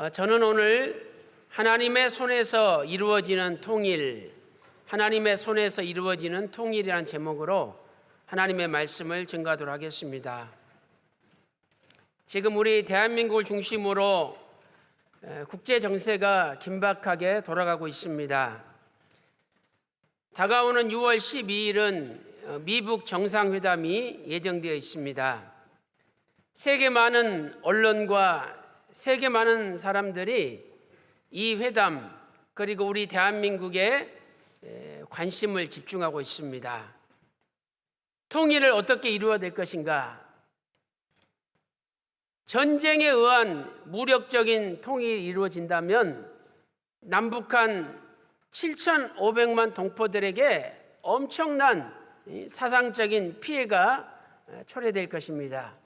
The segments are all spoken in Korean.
저는 오늘 하나님의 손에서 이루어지는 통일, 하나님의 손에서 이루어지는 통일이라는 제목으로 하나님의 말씀을 증거하도록 하겠습니다. 지금 우리 대한민국을 중심으로 국제 정세가 긴박하게 돌아가고 있습니다. 다가오는 6월 12일은 미북 정상회담이 예정되어 있습니다. 세계 많은 언론과 세계 많은 사람들이 이 회담 그리고 우리 대한민국에 관심을 집중하고 있습니다. 통일을 어떻게 이루어야 될 것인가? 전쟁에 의한 무력적인 통일이 이루어진다면 남북한 7,500만 동포들에게 엄청난 사상적인 피해가 초래될 것입니다.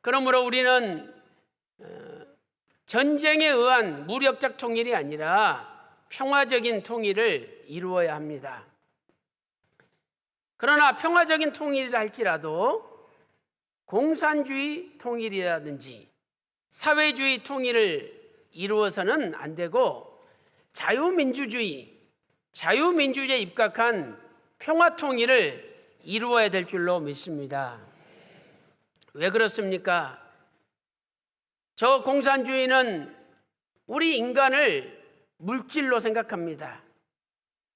그러므로 우리는 전쟁에 의한 무력적 통일이 아니라 평화적인 통일을 이루어야 합니다. 그러나 평화적인 통일이라 할지라도 공산주의 통일이라든지 사회주의 통일을 이루어서는 안 되고 자유민주주의에 입각한 평화 통일을 이루어야 될 줄로 믿습니다. 왜 그렇습니까? 저 공산주의는 우리 인간을 물질로 생각합니다.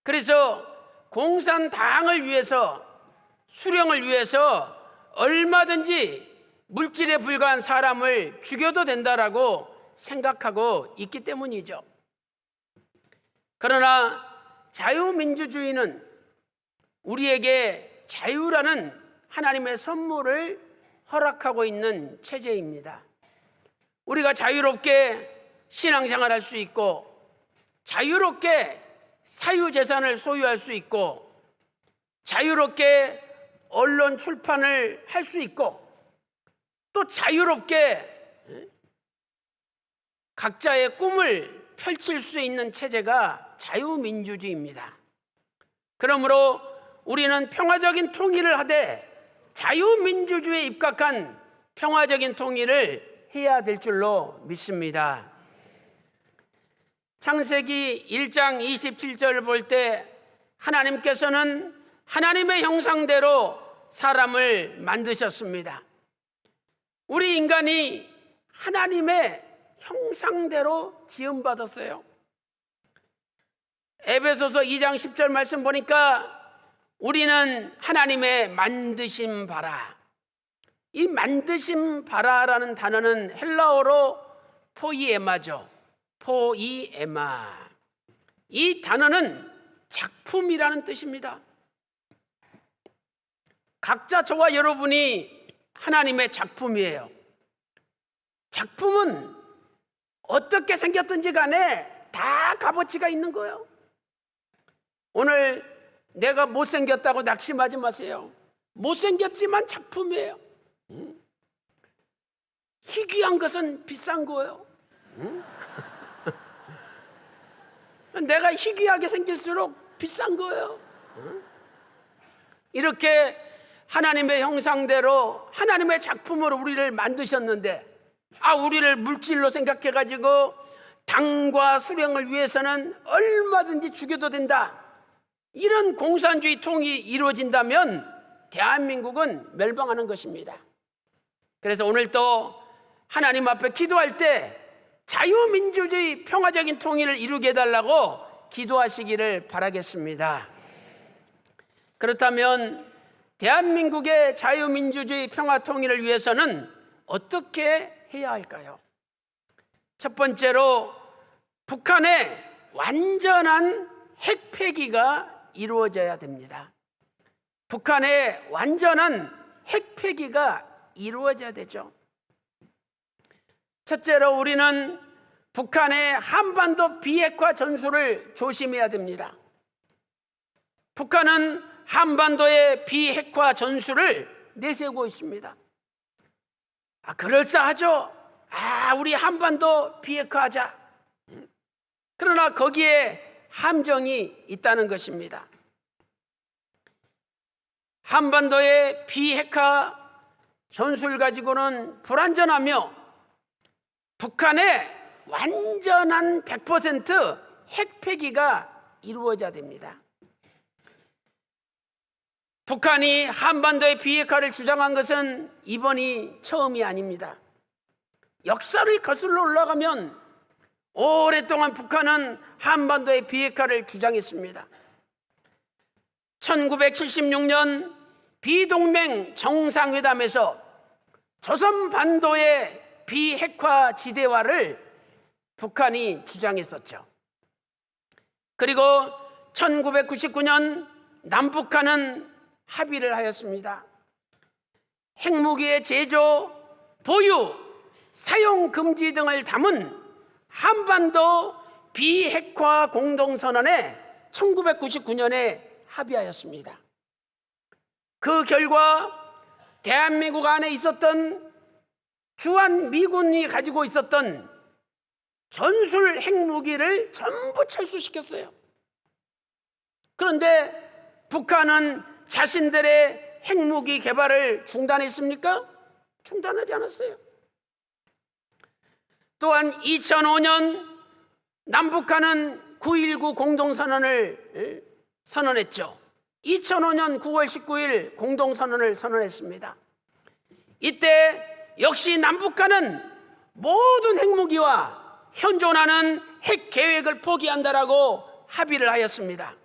그래서 공산당을 위해서, 수령을 위해서 얼마든지 물질에 불과한 사람을 죽여도 된다라고 생각하고 있기 때문이죠. 그러나 자유민주주의는 우리에게 자유라는 하나님의 선물을 허락하고 있는 체제입니다. 우리가 자유롭게 신앙생활할 수 있고 자유롭게 사유재산을 소유할 수 있고 자유롭게 언론 출판을 할 수 있고 또 자유롭게 각자의 꿈을 펼칠 수 있는 체제가 자유민주주의입니다. 그러므로 우리는 평화적인 통일을 하되 자유민주주의에 입각한 평화적인 통일을 해야 될 줄로 믿습니다. 창세기 1장 27절을 볼 때 하나님께서는 하나님의 형상대로 사람을 만드셨습니다. 우리 인간이 하나님의 형상대로 지음받았어요. 에베소서 2장 10절 말씀 보니까 우리는 하나님의 만드신 바라. 이 만드신 바라라는 단어는 헬라어로 포이에마죠. 포이에마. 이 단어는 작품이라는 뜻입니다. 각자 저와 여러분이 하나님의 작품이에요. 작품은 어떻게 생겼든지 간에 다 값어치가 있는 거예요. 오늘 내가 못생겼다고 낙심하지 마세요. 못생겼지만 작품이에요. 희귀한 것은 비싼 거예요. 내가 희귀하게 생길수록 비싼 거예요. 이렇게 하나님의 형상대로 하나님의 작품으로 우리를 만드셨는데 우리를 물질로 생각해가지고 당과 수령을 위해서는 얼마든지 죽여도 된다. 이런 공산주의 통일이 이루어진다면 대한민국은 멸망하는 것입니다. 그래서 오늘 또 하나님 앞에 기도할 때 자유민주주의 평화적인 통일을 이루게 해달라고 기도하시기를 바라겠습니다. 그렇다면 대한민국의 자유민주주의 평화 통일을 위해서는 어떻게 해야 할까요? 첫 번째로 북한의 완전한 핵폐기가 이루어져야 됩니다. 북한의 완전한 핵폐기가 이루어져야 되죠. 첫째로 우리는 북한의 한반도 비핵화 전술을 조심해야 됩니다. 북한은 한반도의 비핵화 전술을 내세우고 있습니다. 그럴싸하죠. 우리 한반도 비핵화하자. 그러나 거기에 함정이 있다는 것입니다. 한반도의 비핵화 전술 가지고는 불완전하며 북한의 완전한 100% 핵폐기가 이루어져야 됩니다. 북한이 한반도의 비핵화를 주장한 것은 이번이 처음이 아닙니다. 역사를 거슬러 올라가면 오랫동안 북한은 한반도의 비핵화를 주장했습니다. 1976년 비동맹 정상회담에서 조선반도의 비핵화 지대화를 북한이 주장했었죠. 그리고 1999년 남북한은 합의를 하였습니다. 핵무기의 제조, 보유, 사용 금지 등을 담은 한반도 비핵화 공동선언에 1999년에 합의하였습니다. 그 결과 대한민국 안에 있었던 주한미군이 가지고 있었던 전술 핵무기를 전부 철수시켰어요. 그런데 북한은 자신들의 핵무기 개발을 중단했습니까? 중단하지 않았어요. 또한 2005년 남북한은 9.19 공동선언을 선언했죠. 2005년 9월 19일 공동선언을 선언했습니다. 이때 역시 남북한은 모든 핵무기와 현존하는 핵 계획을 포기한다라고 합의를 하였습니다.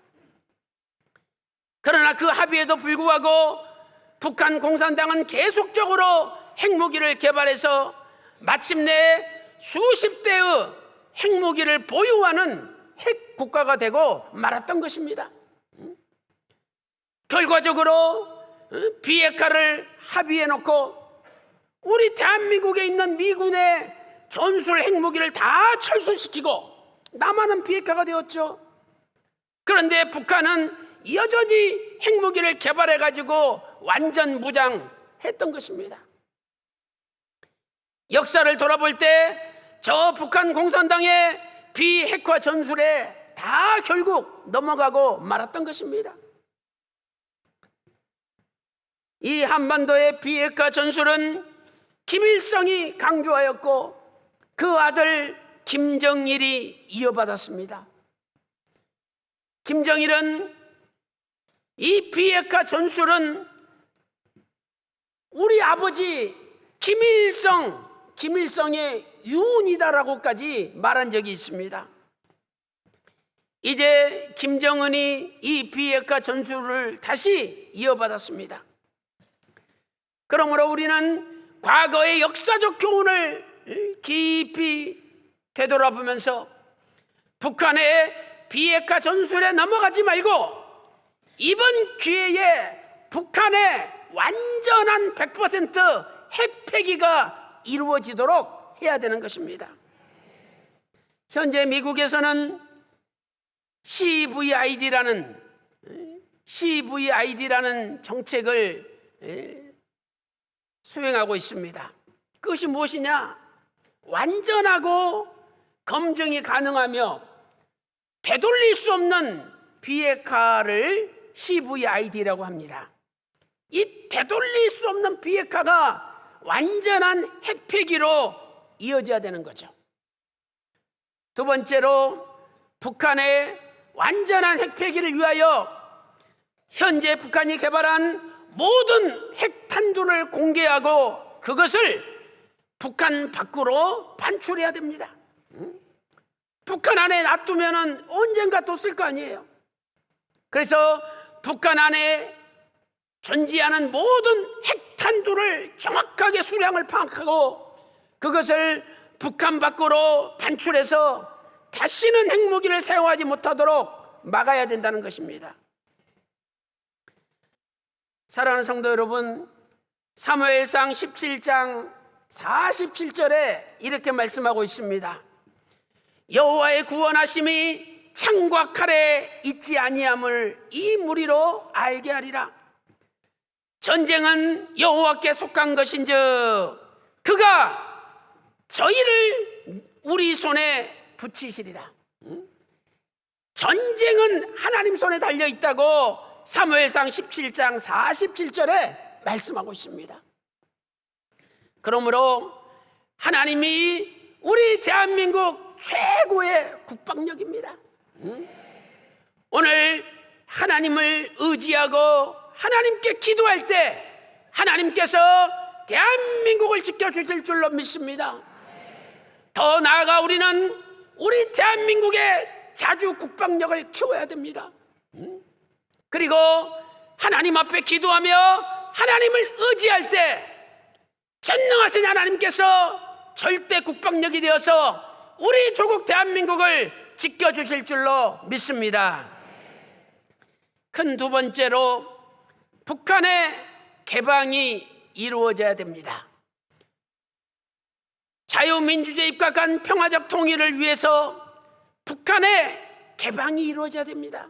그러나 그 합의에도 불구하고 북한 공산당은 계속적으로 핵무기를 개발해서 마침내 수십 대의 핵무기를 보유하는 핵 국가가 되고 말았던 것입니다. 결과적으로 비핵화를 합의해 놓고 우리 대한민국에 있는 미군의 전술 핵무기를 다 철수시키고 남한은 비핵화가 되었죠. 그런데 북한은 여전히 핵무기를 개발해 가지고 완전 무장했던 것입니다. 역사를 돌아볼 때 저 북한 공산당의 비핵화 전술에 다 결국 넘어가고 말았던 것입니다. 이 한반도의 비핵화 전술은 김일성이 강조하였고 그 아들 김정일이 이어받았습니다. 김정일은 이 비핵화 전술은 우리 아버지 김일성의 유언이다라고까지 말한 적이 있습니다. 이제 김정은이 이 비핵화 전술을 다시 이어받았습니다. 그러므로 우리는 과거의 역사적 교훈을 깊이 되돌아보면서 북한의 비핵화 전술에 넘어가지 말고 이번 기회에 북한의 완전한 100% 핵폐기가 이루어지도록 해야 되는 것입니다. 현재 미국에서는 CVID라는 정책을 수행하고 있습니다. 그것이 무엇이냐? 완전하고 검증이 가능하며 되돌릴 수 없는 비핵화를 CVID라고 합니다. 이 되돌릴 수 없는 비핵화가 완전한 핵폐기로 이어져야 되는 거죠. 두 번째로 북한의 완전한 핵폐기를 위하여 현재 북한이 개발한 모든 핵탄두를 공개하고 그것을 북한 밖으로 반출해야 됩니다. 북한 안에 놔두면 언젠가 또 쓸 거 아니에요. 그래서 북한 안에 존재하는 모든 핵탄두를 정확하게 수량을 파악하고 그것을 북한 밖으로 반출해서 다시는 핵무기를 사용하지 못하도록 막아야 된다는 것입니다. 사랑하는 성도 여러분, 사무엘상 17장 47절에 이렇게 말씀하고 있습니다. 여호와의 구원하심이 창과 칼에 있지 아니함을 이 무리로 알게 하리라. 전쟁은 여호와께 속한 것인즉 그가 저희를 우리 손에 붙이시리라. 전쟁은 하나님 손에 달려있다고 사무엘상 17장 47절에 말씀하고 있습니다. 그러므로 하나님이 우리 대한민국 최고의 국방력입니다. 오늘 하나님을 의지하고 하나님께 기도할 때 하나님께서 대한민국을 지켜주실 줄로 믿습니다. 더 나아가 우리는 우리 대한민국의 자주 국방력을 키워야 됩니다. 그리고 하나님 앞에 기도하며 하나님을 의지할 때 전능하신 하나님께서 절대 국방력이 되어서 우리 조국 대한민국을 지켜주실 줄로 믿습니다. 큰 두 번째로 북한의 개방이 이루어져야 됩니다. 자유민주주의에 입각한 평화적 통일을 위해서 북한의 개방이 이루어져야 됩니다.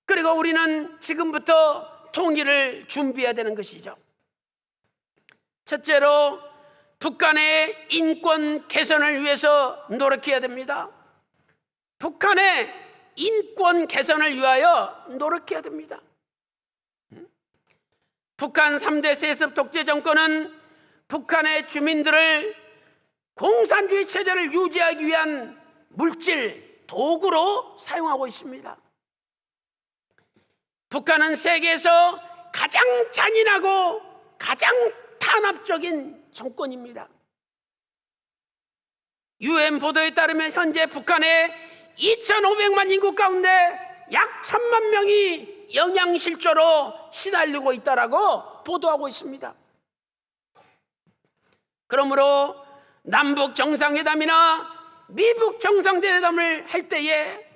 그리고 우리는 지금부터 통일을 준비해야 되는 것이죠. 첫째로 북한의 인권 개선을 위해서 노력해야 됩니다. 북한의 인권 개선을 위하여 노력해야 됩니다. 북한 3대 세습 독재 정권은 북한의 주민들을 공산주의 체제를 유지하기 위한 물질, 도구로 사용하고 있습니다. 북한은 세계에서 가장 잔인하고 가장 탄압적인 정권입니다. UN 보도에 따르면 현재 북한의 2,500만 인구 가운데 약 1,000만 명이 영양실조로 시달리고 있다라고 보도하고 있습니다. 그러므로 남북 정상회담이나 미북 정상회담을 할 때에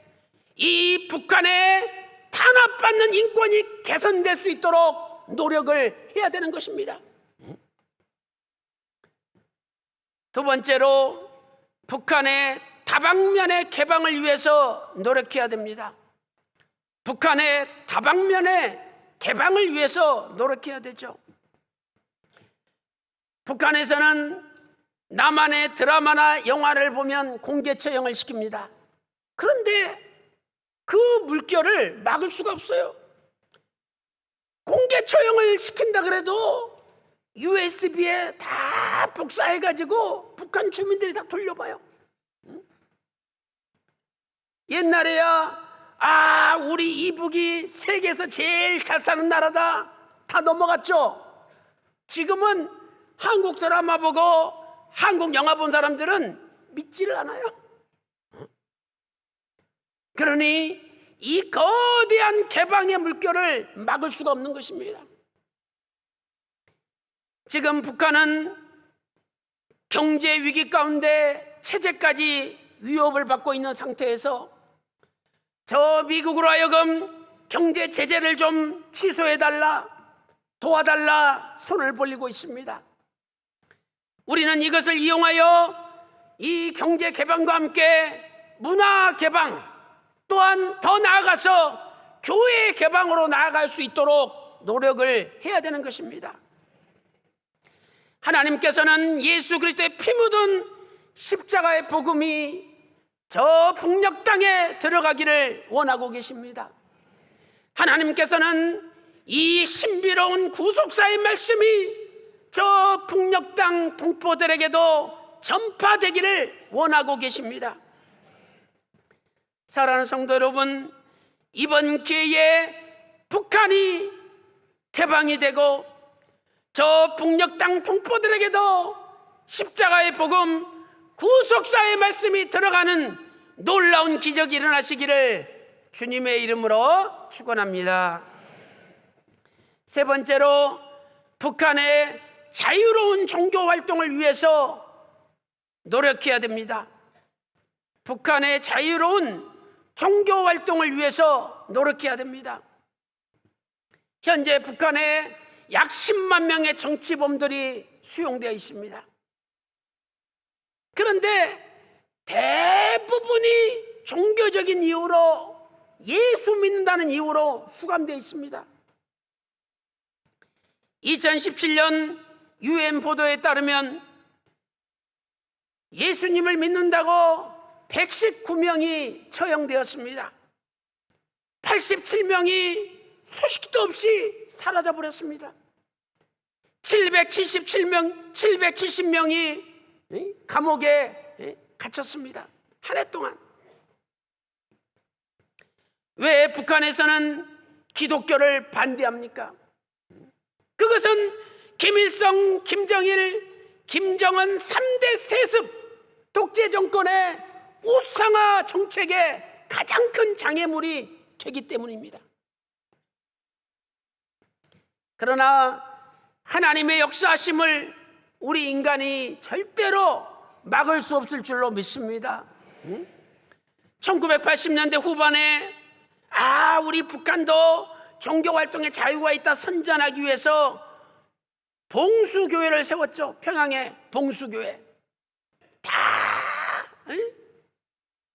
이 북한의 탄압받는 인권이 개선될 수 있도록 노력을 해야 되는 것입니다. 두 번째로 북한의 다방면의 개방을 위해서 노력해야 됩니다. 북한의 다방면의 개방을 위해서 노력해야 되죠. 북한에서는 남한의 드라마나 영화를 보면 공개 처형을 시킵니다. 그런데 그 물결을 막을 수가 없어요. 공개 처형을 시킨다 그래도 USB에 다 복사해가지고 북한 주민들이 다 돌려봐요. 옛날에야 우리 이북이 세계에서 제일 잘 사는 나라다 다 넘어갔죠. 지금은 한국 드라마 보고 한국 영화 본 사람들은 믿지를 않아요. 그러니 이 거대한 개방의 물결을 막을 수가 없는 것입니다. 지금 북한은 경제 위기 가운데 체제까지 위협을 받고 있는 상태에서 저 미국으로 하여금 경제 제재를 좀 취소해달라, 도와달라 손을 벌리고 있습니다. 우리는 이것을 이용하여 이 경제 개방과 함께 문화 개방, 또한 더 나아가서 교회 개방으로 나아갈 수 있도록 노력을 해야 되는 것입니다. 하나님께서는 예수 그리스도의 피 묻은 십자가의 복음이 저 북녘 땅에 들어가기를 원하고 계십니다. 하나님께서는 이 신비로운 구속사의 말씀이 저 북녘 땅 동포들에게도 전파되기를 원하고 계십니다. 사랑하는 성도 여러분, 이번 기회에 북한이 개방이 되고 저 북녘 땅 동포들에게도 십자가의 복음, 구속사의 말씀이 들어가는 놀라운 기적이 일어나시기를 주님의 이름으로 축원합니다. 세 번째로 북한의 자유로운 종교 활동을 위해서 노력해야 됩니다. 북한의 자유로운 종교 활동을 위해서 노력해야 됩니다. 현재 북한에 약 10만 명의 정치범들이 수용되어 있습니다. 그런데 대부분이 종교적인 이유로, 예수 믿는다는 이유로 수감되어 있습니다. 2017년 UN 보도에 따르면 예수님을 믿는다고 119명이 처형되었습니다. 87명이 소식도 없이 사라져버렸습니다. 770명이 감옥에 갇혔습니다. 한 해 동안. 왜 북한에서는 기독교를 반대합니까? 그것은 김일성, 김정일, 김정은 3대 세습 독재 정권의 우상화 정책의 가장 큰 장애물이 되기 때문입니다. 그러나 하나님의 역사하심을 우리 인간이 절대로 막을 수 없을 줄로 믿습니다. 1980년대 후반에 우리 북한도 종교활동에 자유가 있다 선전하기 위해서 봉수교회를 세웠죠. 평양에 봉수교회. 다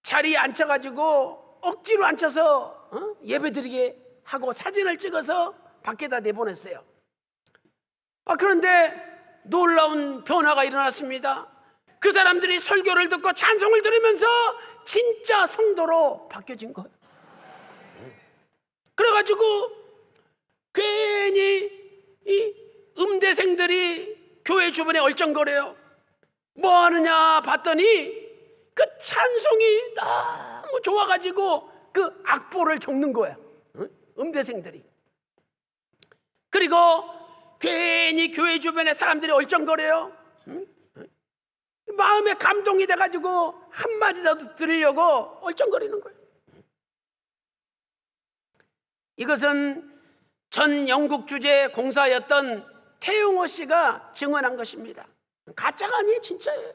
자리에 앉혀가지고 억지로 앉혀서 예배드리게 하고 사진을 찍어서 밖에다 내보냈어요. 그런데 놀라운 변화가 일어났습니다. 그 사람들이 설교를 듣고 찬송을 들으면서 진짜 성도로 바뀌어진 거예요. 그래가지고 괜히 이 음대생들이 교회 주변에 얼쩡거려요. 뭐 하느냐 봤더니 그 찬송이 너무 좋아가지고 그 악보를 적는 거야. 음대생들이. 그리고 괜히 교회 주변에 사람들이 얼쩡거려요. 마음에 감동이 돼가지고 한마디라도 들으려고 얼쩡거리는 거예요. 이것은 전 영국 주재 공사였던 태용호 씨가 증언한 것입니다. 가짜가 아니에요, 진짜예요.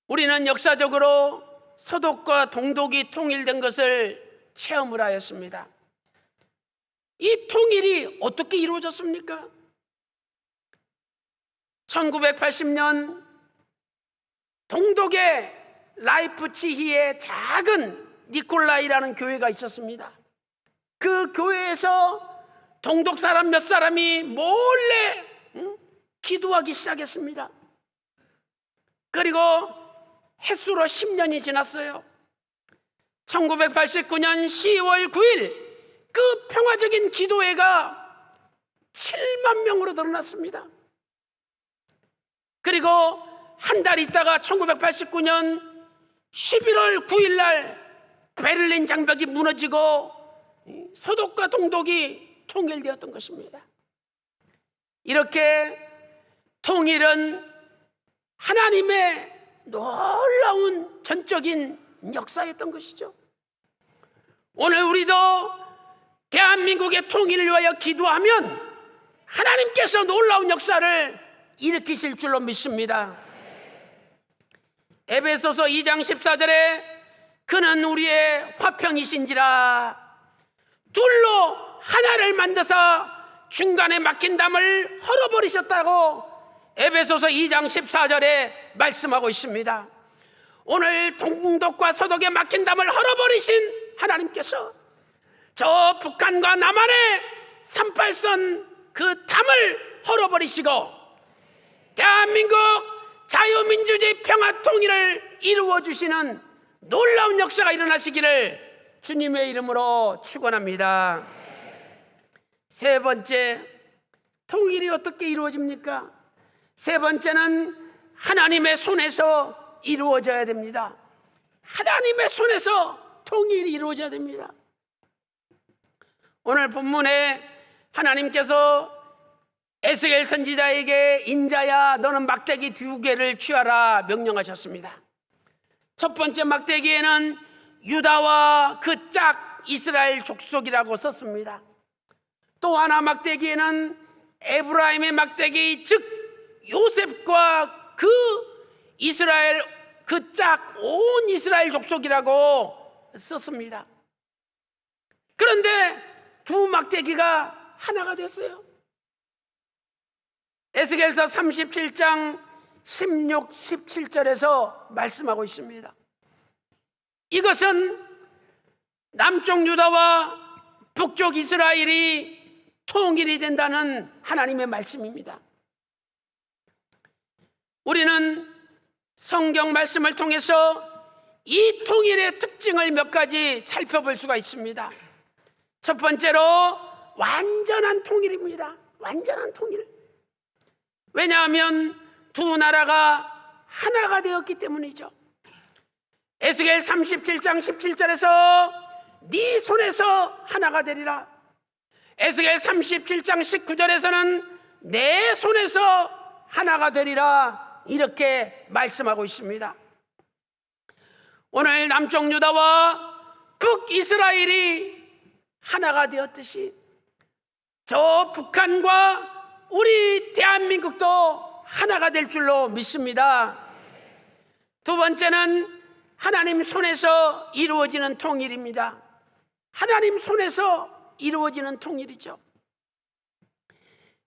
우리는 역사적으로 서독과 동독이 통일된 것을 체험을 하였습니다. 이 통일이 어떻게 이루어졌습니까? 1980년 동독의 라이프치히에 작은 니콜라이라는 교회가 있었습니다. 그 교회에서 동독 사람 몇 사람이 몰래 기도하기 시작했습니다. 그리고 햇수로 10년이 지났어요. 1989년 10월 9일 그 평화적인 기도회가 7만 명으로 늘어났습니다. 그리고 한 달 있다가 1989년 11월 9일 날 베를린 장벽이 무너지고 서독과 동독이 통일되었던 것입니다. 이렇게 통일은 하나님의 놀라운 전적인 역사였던 것이죠. 오늘 우리도 대한민국의 통일을 위하여 기도하면 하나님께서 놀라운 역사를 일으키실 줄로 믿습니다. 에베소서 2장 14절에 그는 우리의 화평이신지라 둘로 하나를 만드사 중간에 막힌 담을 헐어버리셨다고 에베소서 2장 14절에 말씀하고 있습니다. 오늘 동독과 서독에 막힌 담을 헐어버리신 하나님께서 저 북한과 남한의 38선 그 담을 헐어버리시고 대한민국 자유민주주의 평화통일을 이루어주시는 놀라운 역사가 일어나시기를 주님의 이름으로 축원합니다. 세 번째, 통일이 어떻게 이루어집니까? 세 번째는 하나님의 손에서 이루어져야 됩니다. 하나님의 손에서 통일이 이루어져야 됩니다. 오늘 본문에 하나님께서 에스겔 선지자에게 인자야 너는 막대기 2개를 취하라 명령하셨습니다. 첫 번째 막대기에는 유다와 그 짝 이스라엘 족속이라고 썼습니다. 또 하나 막대기에는 에브라임의 막대기 즉 요셉과 그 이스라엘 그 짝 온 이스라엘 족속이라고 썼습니다. 그런데 두 막대기가 하나가 됐어요. 에스겔서 37장 16, 17절에서 말씀하고 있습니다. 이것은 남쪽 유다와 북쪽 이스라엘이 통일이 된다는 하나님의 말씀입니다. 우리는 성경 말씀을 통해서 이 통일의 특징을 몇 가지 살펴볼 수가 있습니다. 첫 번째로 완전한 통일입니다. 완전한 통일. 왜냐하면 두 나라가 하나가 되었기 때문이죠. 에스겔 37장 17절에서 네 손에서 하나가 되리라. 에스겔 37장 19절에서는 내 손에서 하나가 되리라, 이렇게 말씀하고 있습니다. 오늘 남쪽 유다와 북이스라엘이 하나가 되었듯이 저 북한과 우리 대한민국도 하나가 될 줄로 믿습니다. 두 번째는 하나님 손에서 이루어지는 통일입니다. 하나님 손에서 이루어지는 통일이죠.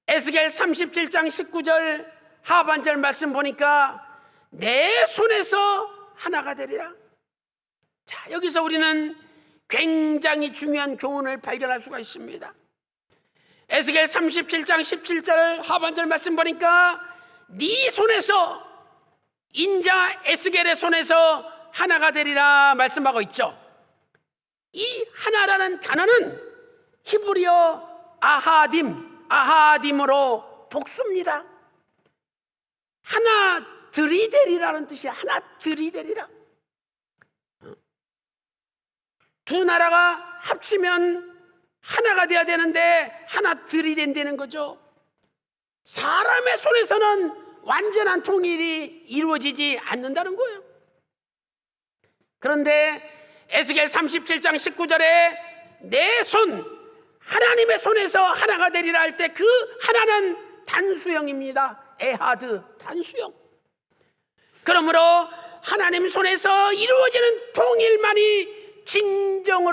에스겔 37장 19절 하반절 말씀 보니까 내 손에서 하나가 되리라. 자, 여기서 우리는 굉장히 중요한 교훈을 발견할 수가 있습니다. 에스겔 37장 17절 하반절 말씀 보니까 네 손에서, 인자 에스겔의 손에서 하나가 되리라 말씀하고 있죠. 이 하나라는 단어는 히브리어 아하딤으로 복수입니다. 하나들이 되리라는 뜻이야. 하나들이 되리라. 두 나라가 합치면 하나가 돼야 되는데 하나들이 된다는 거죠. 사람의 손에서는 완전한 통일이 이루어지지 않는다는 거예요. 그런데 에스겔 37장 19절에 내 손, 하나님의 손에서 하나가 되리라 할 때 그 하나는 단수형입니다. 에하드, 단수형. 그러므로 하나님 손에서 이루어지는 통일만이 진정으로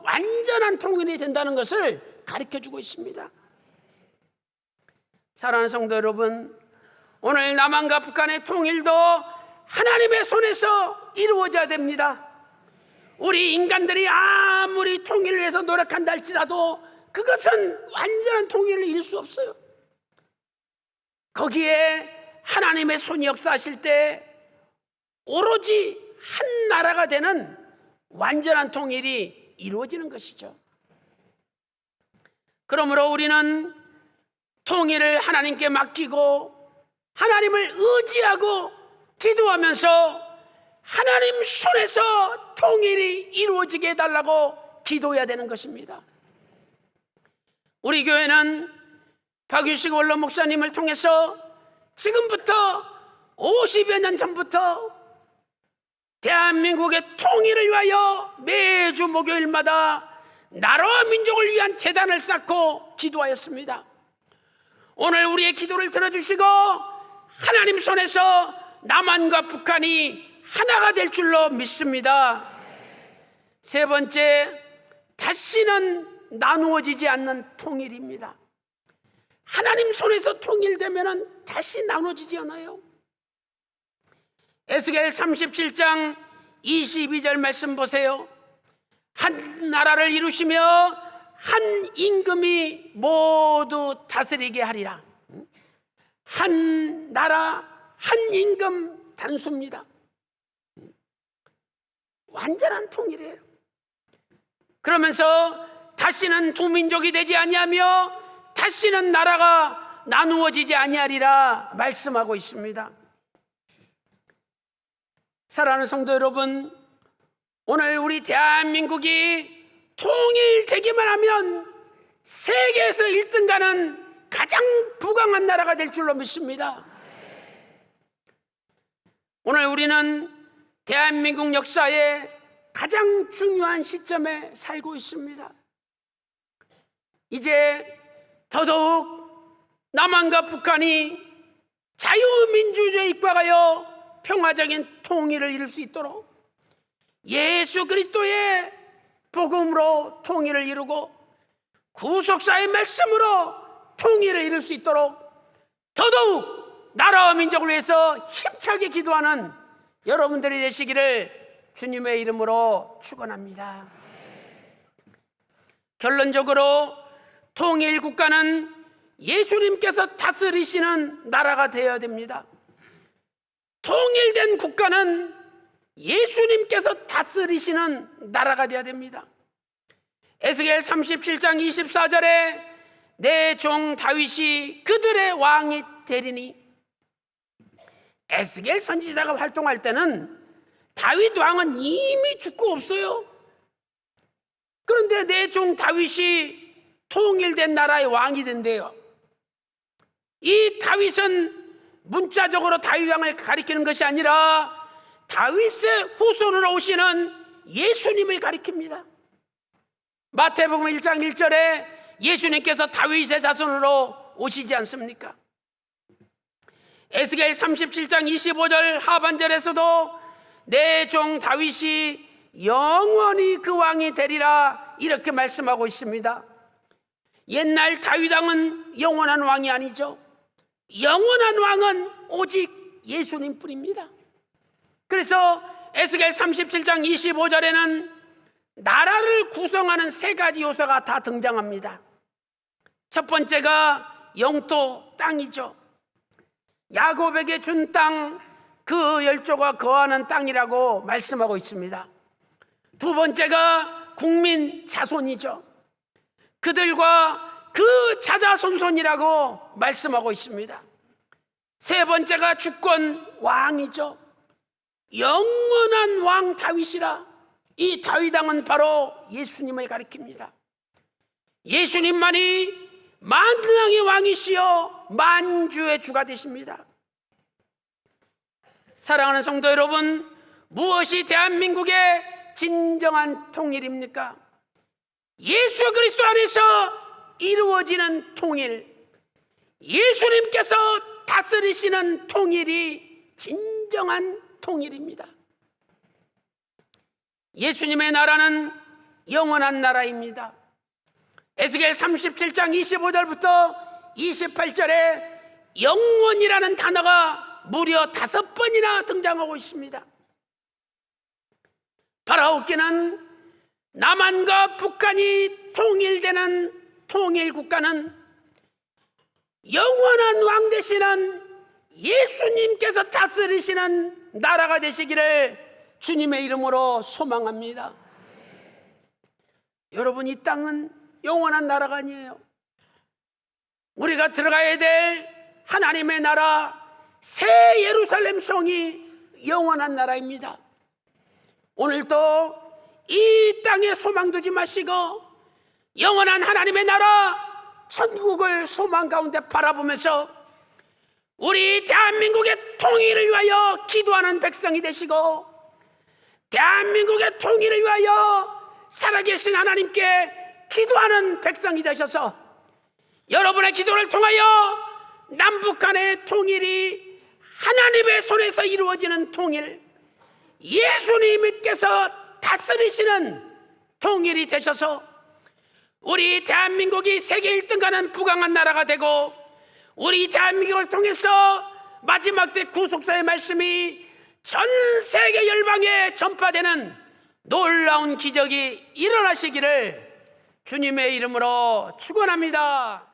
완전한 통일이 된다는 것을 가르쳐주고 있습니다. 사랑하는 성도 여러분, 오늘 남한과 북한의 통일도 하나님의 손에서 이루어져야 됩니다. 우리 인간들이 아무리 통일을 위해서 노력한다 할지라도 그것은 완전한 통일을 이룰 수 없어요. 거기에 하나님의 손이 역사하실 때 오로지 한 나라가 되는 완전한 통일이 이루어지는 것이죠. 그러므로 우리는 통일을 하나님께 맡기고 하나님을 의지하고 기도하면서 하나님 손에서 통일이 이루어지게 해달라고 기도해야 되는 것입니다. 우리 교회는 박유식 원로 목사님을 통해서 지금부터 50여 년 전부터 대한민국의 통일을 위하여 매주 목요일마다 나라와 민족을 위한 재단을 쌓고 기도하였습니다. 오늘 우리의 기도를 들어주시고 하나님 손에서 남한과 북한이 하나가 될 줄로 믿습니다. 세 번째, 다시는 나누어지지 않는 통일입니다. 하나님 손에서 통일되면 다시 나눠지지 않아요. 에스겔 37장 22절 말씀 보세요. 한 나라를 이루시며 한 임금이 모두 다스리게 하리라. 한 나라 한 임금 단수입니다. 완전한 통일이에요. 그러면서 다시는 두 민족이 되지 아니하며 다시는 나라가 나누어지지 아니하리라 말씀하고 있습니다. 사랑하는 성도 여러분, 오늘 우리 대한민국이 통일되기만 하면 세계에서 1등 가는 가장 부강한 나라가 될 줄로 믿습니다. 오늘 우리는 대한민국 역사의 가장 중요한 시점에 살고 있습니다. 이제 더더욱 남한과 북한이 자유민주주의에 입각하여 평화적인 통일을 이룰 수 있도록 예수 그리스도의 복음으로 통일을 이루고 구속사의 말씀으로 통일을 이룰 수 있도록 더더욱 나라와 민족을 위해서 힘차게 기도하는 여러분들이 되시기를 주님의 이름으로 축원합니다. 결론적으로 통일 국가는 예수님께서 다스리시는 나라가 되어야 됩니다. 통일된 국가는 예수님께서 다스리시는 나라가 되어야 됩니다. 에스겔 37장 24절에 내 종 다윗이 그들의 왕이 되리니 에스겔 선지자가 활동할 때는 다윗 왕은 이미 죽고 없어요. 그런데 내 종 다윗이 통일된 나라의 왕이 된대요. 이 다윗은 문자적으로 다윗 왕을 가리키는 것이 아니라 다윗의 후손으로 오시는 예수님을 가리킵니다. 마태복음 1장 1절에 예수님께서 다윗의 자손으로 오시지 않습니까? 에스겔 37장 25절 하반절에서도 내 종 다윗이 영원히 그 왕이 되리라 이렇게 말씀하고 있습니다. 옛날 다윗 왕은 영원한 왕이 아니죠. 영원한 왕은 오직 예수님뿐입니다. 그래서 에스겔 37장 25절에는 나라를 구성하는 세 가지 요소가 다 등장합니다. 첫 번째가 영토, 땅이죠. 야곱에게 준 땅, 그 열조가 거하는 땅이라고 말씀하고 있습니다. 두 번째가 국민 자손이죠. 그들과 그 자자손손이라고 말씀하고 있습니다. 세 번째가 주권 왕이죠. 영원한 왕 다윗이라. 이 다윗 왕은 바로 예수님을 가리킵니다. 예수님만이 만왕의 왕이시여 만주의 주가 되십니다. 사랑하는 성도 여러분, 무엇이 대한민국의 진정한 통일입니까? 예수 그리스도 안에서 이루어지는 통일, 예수님께서 다스리시는 통일이 진정한 통일입니다. 예수님의 나라는 영원한 나라입니다. 에스겔 37장 25절부터 28절에 영원이라는 단어가 무려 5번이나 등장하고 있습니다. 바라옵기는 남한과 북한이 통일되는 통일국가는 영원한 왕 되시는 예수님께서 다스리시는 나라가 되시기를 주님의 이름으로 소망합니다. 여러분, 이 땅은 영원한 나라가 아니에요. 우리가 들어가야 될 하나님의 나라 새 예루살렘 성이 영원한 나라입니다. 오늘도 이 땅에 소망 두지 마시고 영원한 하나님의 나라 천국을 소망 가운데 바라보면서 우리 대한민국의 통일을 위하여 기도하는 백성이 되시고 대한민국의 통일을 위하여 살아계신 하나님께 기도하는 백성이 되셔서 여러분의 기도를 통하여 남북 간의 통일이 하나님의 손에서 이루어지는 통일, 예수님께서 다스리시는 통일이 되셔서 우리 대한민국이 세계 1등 가는 부강한 나라가 되고 우리 대한민국을 통해서 마지막 때 구속사의 말씀이 전 세계 열방에 전파되는 놀라운 기적이 일어나시기를 주님의 이름으로 축원합니다.